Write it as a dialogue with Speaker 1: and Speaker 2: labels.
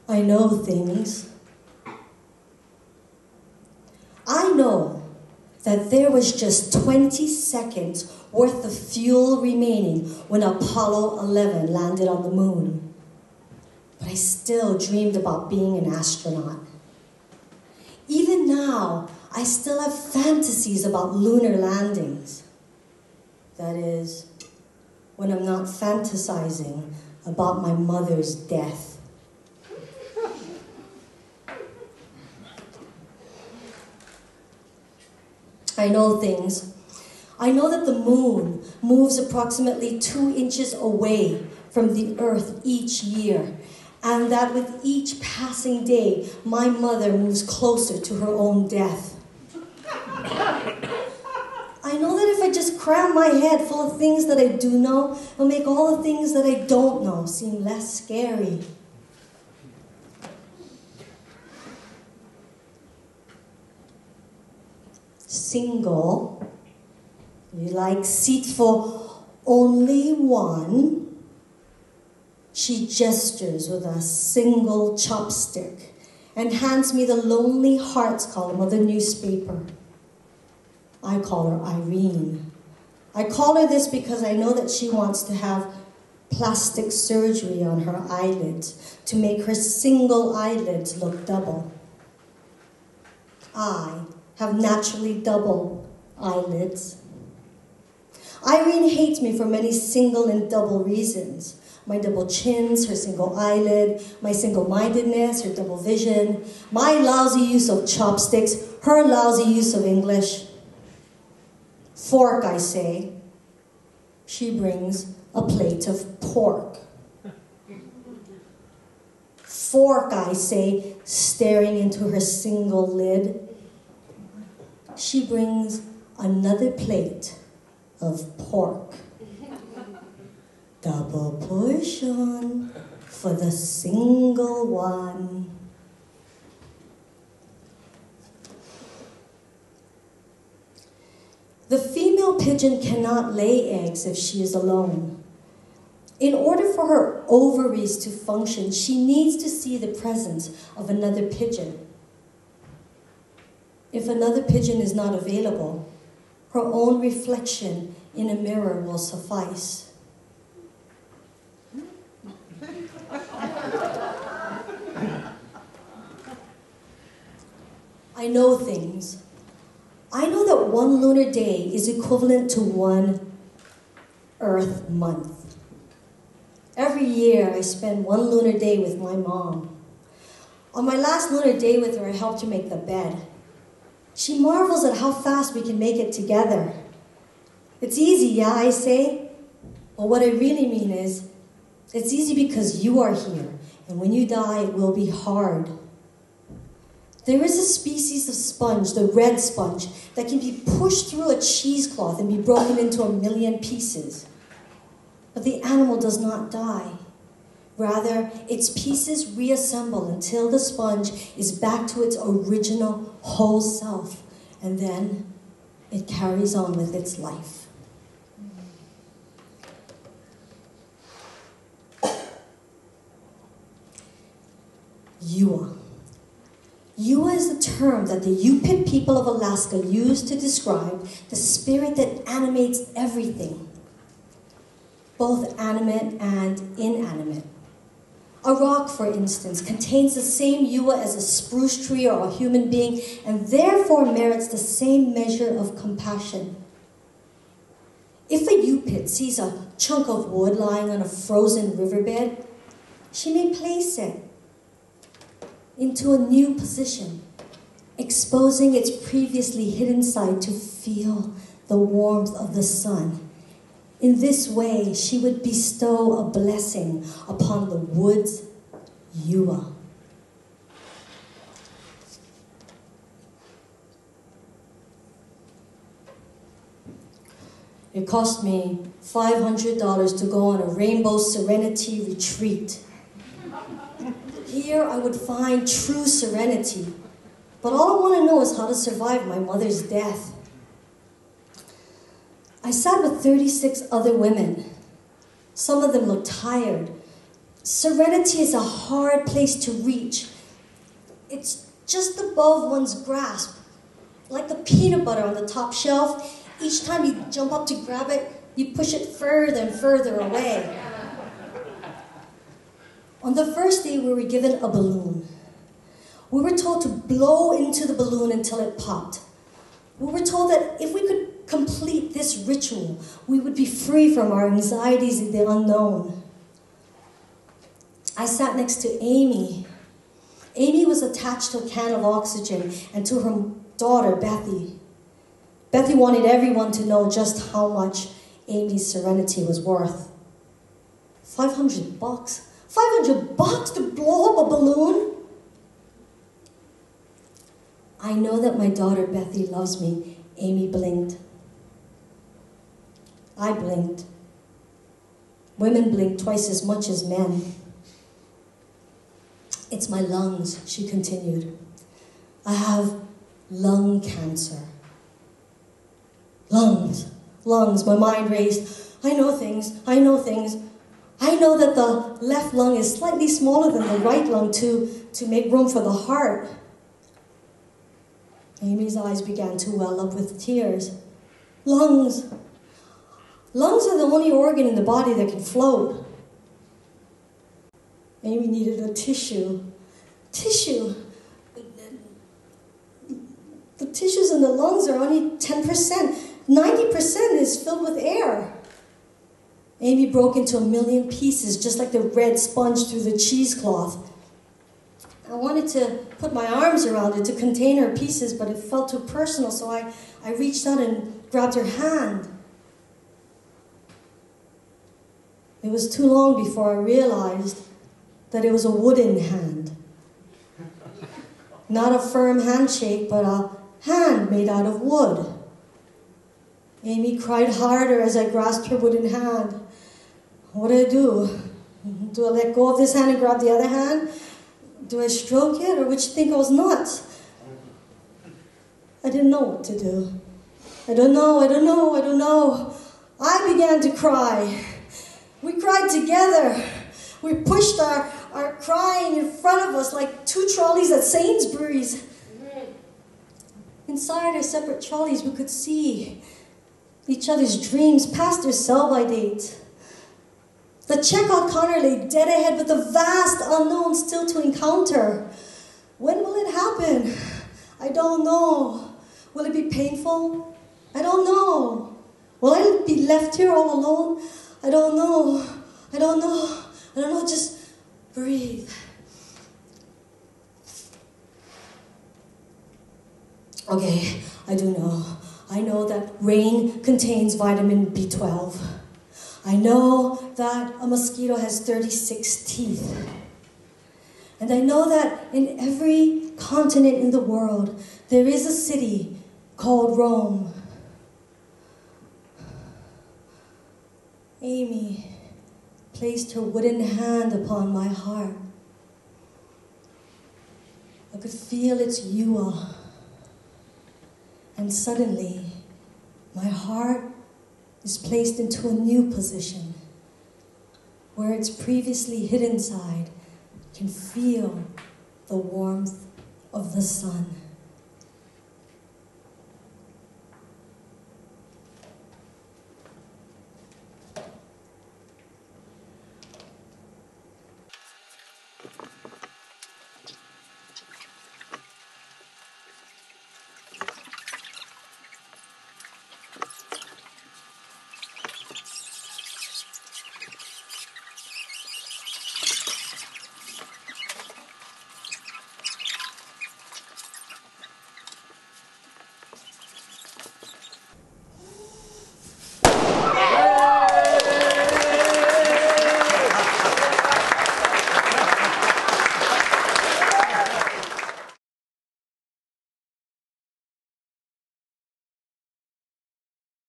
Speaker 1: I know things. I know that there was just 20 seconds worth of fuel remaining when Apollo 11 landed on the moon. But I still dreamed about being an astronaut. Even now, I still have fantasies about lunar landings. That is, when I'm not fantasizing about my mother's death. I know things. I know that the moon moves approximately 2 inches away from the Earth each year, and that with each passing day, my mother moves closer to her own death. I know that if I just cram my head full of things that I do know, it'll make all the things that I don't know seem less scary. Single, you like seat for only one. She gestures with a single chopstick and hands me the Lonely Hearts column of the newspaper. I call her Irene. I call her this because I know that she wants to have plastic surgery on her eyelids to make her single eyelids look double. I have naturally double eyelids. Irene hates me for many single and double reasons. My double chins, her single eyelid, my single-mindedness, her double vision, my lousy use of chopsticks, her lousy use of English. Fork, I say. She brings a plate of pork. Fork, I say, staring into her single lid. She brings another plate of pork. Double portion for the single one. The female pigeon cannot lay eggs if she is alone. In order for her ovaries to function, she needs to see the presence of another pigeon. If another pigeon is not available, her own reflection in a mirror will suffice. I know things. I know that one lunar day is equivalent to one Earth month. Every year I spend one lunar day with my mom. On my last lunar day with her, I helped her make the bed. She marvels at how fast we can make it together. It's easy, yeah, I say. But what I really mean is, it's easy because you are here, and when you die, it will be hard. There is a species of sponge, the red sponge, that can be pushed through a cheesecloth and be broken into a million pieces. But the animal does not die. Rather, its pieces reassemble until the sponge is back to its original whole self, and then it carries on with its life. Yua. Yua is the term that the Yupik people of Alaska use to describe the spirit that animates everything, both animate and inanimate. A rock, for instance, contains the same Yua as a spruce tree or a human being, and therefore merits the same measure of compassion. If a Yupik sees a chunk of wood lying on a frozen riverbed, she may place it into a new position, exposing its previously hidden side to feel the warmth of the sun. In this way, she would bestow a blessing upon the wood's Yua. It cost me $500 to go on a rainbow serenity retreat. Here I would find true serenity, but all I want to know is how to survive my mother's death. I sat with 36 other women. Some of them look tired. Serenity is a hard place to reach. It's just above one's grasp, like the peanut butter on the top shelf. Each time you jump up to grab it, you push it further and further away. On the first day, we were given a balloon. We were told to blow into the balloon until it popped. We were told that if we could complete this ritual, we would be free from our anxieties in the unknown. I sat next to Amy. Amy was attached to a can of oxygen and to her daughter, Bethy. Bethy wanted everyone to know just how much Amy's serenity was worth. $500? $500 to blow up a balloon? I know that my daughter Bethy loves me. Amy blinked. I blinked. Women blink twice as much as men. It's my lungs, she continued. I have lung cancer. Lungs, my mind raced. I know things. I know that the left lung is slightly smaller than the right lung to make room for the heart. Amy's eyes began to well up with tears. Lungs are the only organ in the body that can float. Amy needed a tissue. Tissue. The tissues in the lungs are only 10%. 90% is filled with air. Amy broke into a million pieces, just like the red sponge through the cheesecloth. I wanted to put my arms around it to contain her pieces, but it felt too personal, so I reached out and grabbed her hand. It was too long before I realized that it was a wooden hand. Not a firm handshake, but a hand made out of wood. Amy cried harder as I grasped her wooden hand. What do? Do I let go of this hand and grab the other hand? Do I stroke it, or would you think I was nuts? I didn't know what to do. I don't know. I began to cry. We cried together. We pushed our crying in front of us like two trolleys at Sainsbury's. Inside our separate trolleys, we could see each other's dreams past their sell-by date. The checkout counter lay dead ahead with a vast unknown still to encounter. When will it happen? I don't know. Will it be painful? I don't know. Will I be left here all alone? I don't know. Just breathe. Okay, I do know. I know that rain contains vitamin B12. I know that a mosquito has 36 teeth. And I know that in every continent in the world, there is a city called Rome. Amy placed her wooden hand upon my heart. I could feel its yuwa. And suddenly, my heart is placed into a new position where its previously hidden side can feel the warmth of the sun.